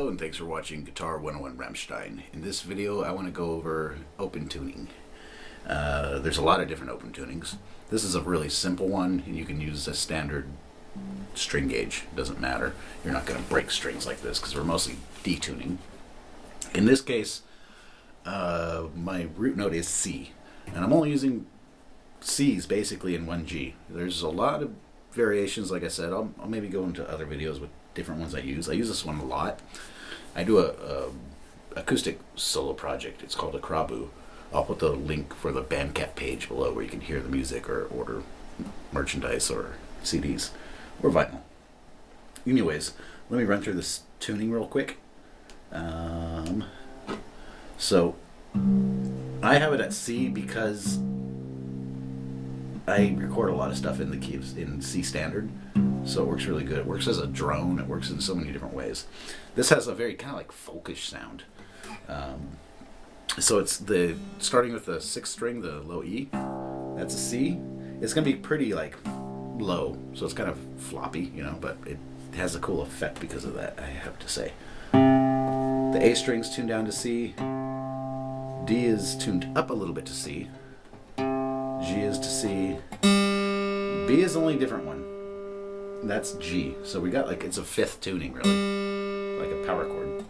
Hello and thanks for watching Guitar 101 Rammstein. In this video I want to go over open tuning. There's a lot of different open tunings. This is a really simple one and you can use a standard string gauge. It doesn't matter. You're not going to break strings like this because we're mostly detuning. In this case my root note is C and I'm only using C's basically in 1G. There's a lot of variations, like I said. I'll maybe go into other videos with different ones I use. I use this one a lot. I do a acoustic solo project. It's called a Krabu. I'll put the link for the Bandcamp page below where you can hear the music or order merchandise or CDs or vinyl. Anyways, let me run through this tuning real quick. So I have it at C because I record a lot of stuff in the keys in C standard, so it works really good. It works as a drone. It works in so many different ways. This has a very kind of like folkish sound. So it's starting with the sixth string, the low E. That's a C. It's gonna be pretty like low, so it's kind of floppy, you know, but it has a cool effect because of that, I have to say. The A string's tuned down to C. D is tuned up a little bit to C. G is to C. B is the only different one. That's G. So we got like, it's a fifth tuning really, like a power chord.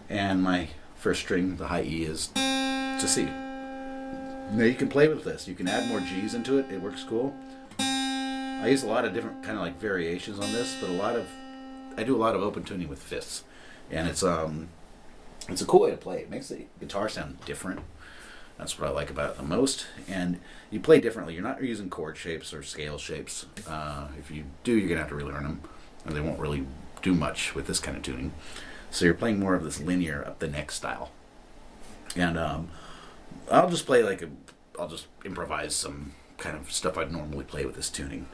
And my first string, the high E, is to C. Now you can play with this. You can add more G's into it. It works cool. I use a lot of different kind of like variations on this, but I do a lot of open tuning with fifths, and it's a cool way to play. It makes the guitar sound different. That's what I like about it the most. And you play differently. You're not using chord shapes or scale shapes. If you do, you're going to have to relearn them. And they won't really do much with this kind of tuning. So you're playing more of this linear up the neck style. And I'll just play I'll just improvise some kind of stuff I'd normally play with this tuning.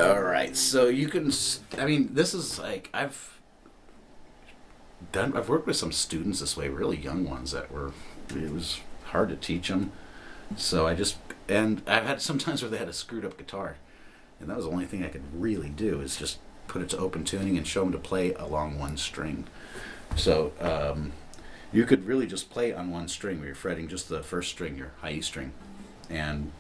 Alright, so you can, I mean, this is like, I've worked with some students this way, really young ones it was hard to teach them. So and I've had sometimes where they had a screwed up guitar. And that was the only thing I could really do is just put it to open tuning and show them to play along one string. So you could really just play on one string where you're fretting just the first string, your high E string. And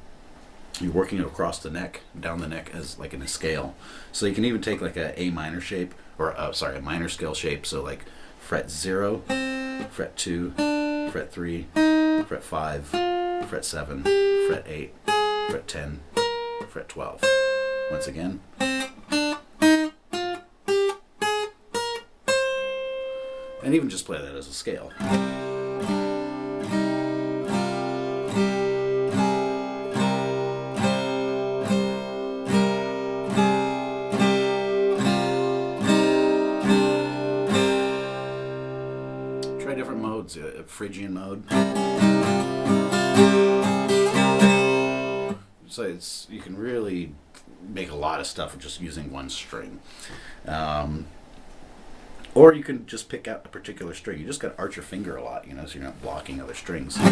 you're working it across the neck, down the neck as like in a scale. So you can even take like a A minor shape, or a minor scale shape. So like fret 0, fret 2, fret 3, fret 5, fret 7, fret 8, fret 10, fret 12. Once again. And even just play that as a scale. Try different modes, Phrygian mode. So you can really make a lot of stuff with just using one string. Or you can just pick out a particular string. You just got to arch your finger a lot, you know, so you're not blocking other strings. So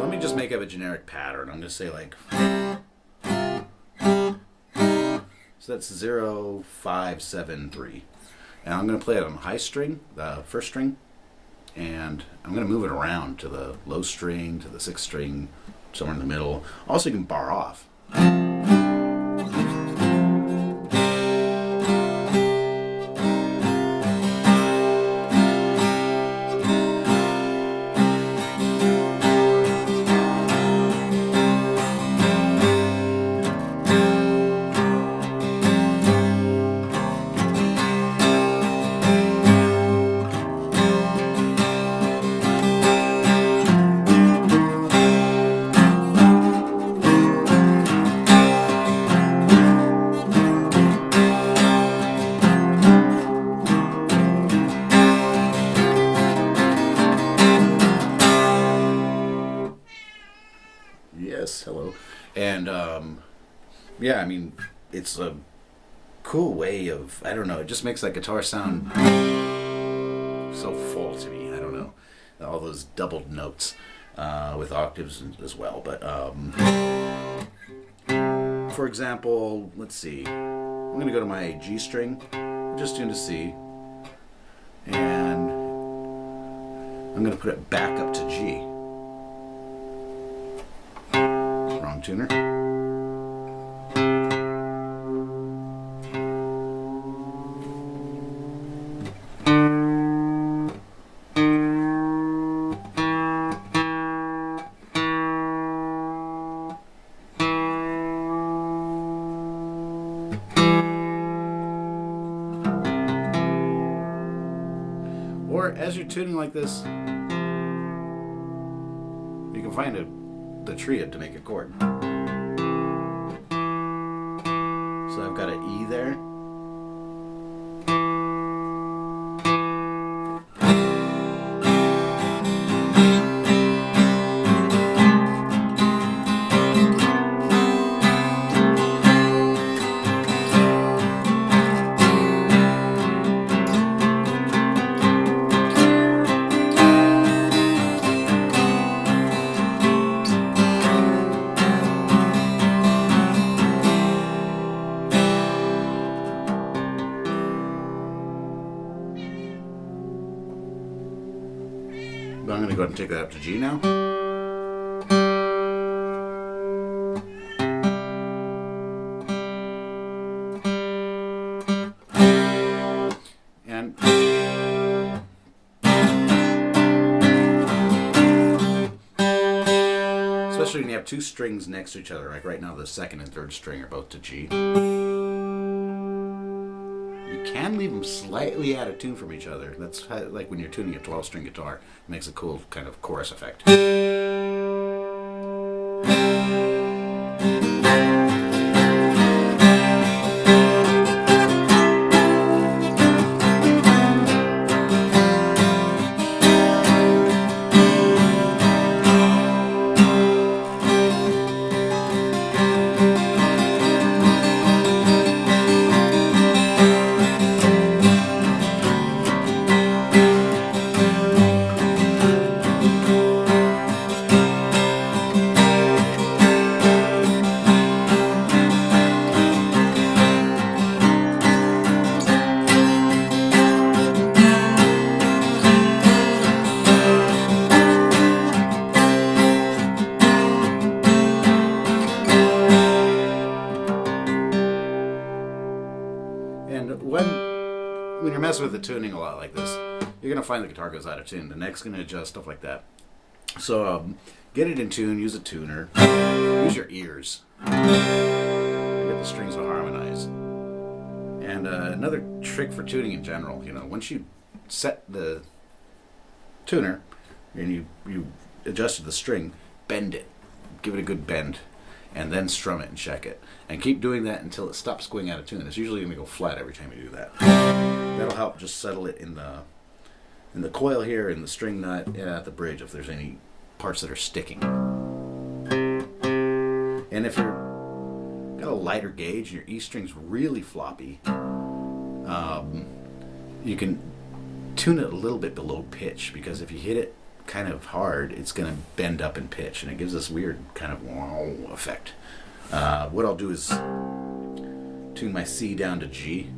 let me just make up a generic pattern. I'm going to say like, so that's 0, 5, 7, 3. And I'm going to play it on the high string, the first string, and I'm going to move it around to the low string, to the sixth string, somewhere in the middle. Also, you can bar off. yeah, I mean, it's a cool way of, I don't know, it just makes that guitar sound so full to me. I don't know, all those doubled notes with octaves as well. But for example, let's see, I'm going to go to my G string, just tuned to C, and I'm going to put it back up to G. Wrong tuner. Or as you're tuning like this, you can find the triad to make a chord. So I've got an E there. But I'm going to go ahead and take that up to G now. And especially when you have two strings next to each other, like right now the second and third string are both to G. You can leave them slightly out of tune from each other. That's how, like when you're tuning a 12-string guitar, it makes a cool kind of chorus effect. And when you're messing with the tuning a lot like this, you're going to find the guitar goes out of tune. The neck's going to adjust, stuff like that. So get it in tune, use a tuner, use your ears. Get the strings to harmonize. And another trick for tuning in general, you know, once you set the tuner and you adjusted the string, bend it. Give it a good bend. And then strum it and check it. And keep doing that until it stops going out of tune. It's usually going to go flat every time you do that. That'll help just settle it in the coil here, in the string nut, and at the bridge if there's any parts that are sticking. And if you're got a lighter gauge and your E string's really floppy, you can tune it a little bit below pitch, because if you hit it kind of hard, it's going to bend up in pitch, and it gives this weird kind of wow effect. What I'll do is tune my C down to G.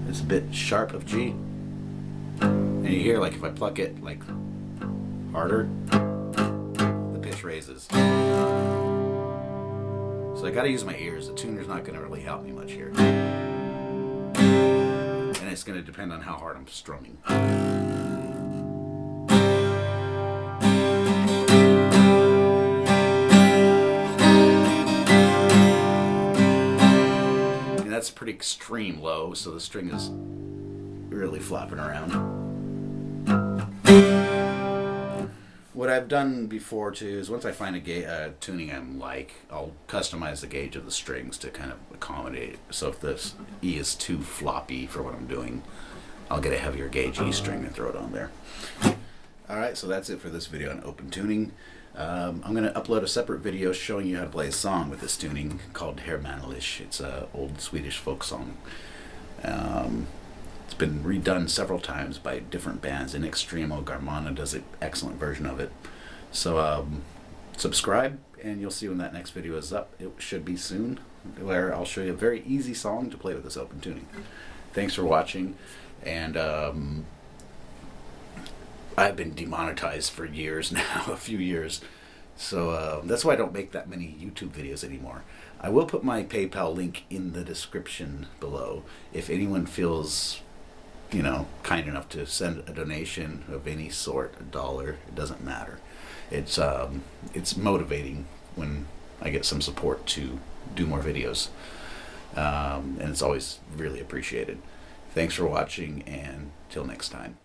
It's a bit sharp of G, and you hear, like, if I pluck it like harder, the pitch raises. So I got to use my ears. The tuner's not going to really help me much here. And it's going to depend on how hard I'm strumming. And that's pretty extreme low, so the string is really flopping around. What I've done before too is, once I find a tuning I'm like, I'll customize the gauge of the strings to kind of accommodate it. So if this E is too floppy for what I'm doing, I'll get a heavier gauge E string and throw it on there. Alright, so that's it for this video on open tuning. I'm going to upload a separate video showing you how to play a song with this tuning called Herr Mannelig. It's an old Swedish folk song. It's been redone several times by different bands. In Extremo, Garmana does an excellent version of it. So subscribe and you'll see when that next video is up. It should be soon, where I'll show you a very easy song to play with this open tuning. Thanks for watching, and I've been demonetized for years now, a few years. So that's why I don't make that many YouTube videos anymore. I will put my PayPal link in the description below. If anyone feels, kind enough to send a donation of any sort, $1, it doesn't matter. It's motivating when I get some support to do more videos. And it's always really appreciated. Thanks for watching, and till next time.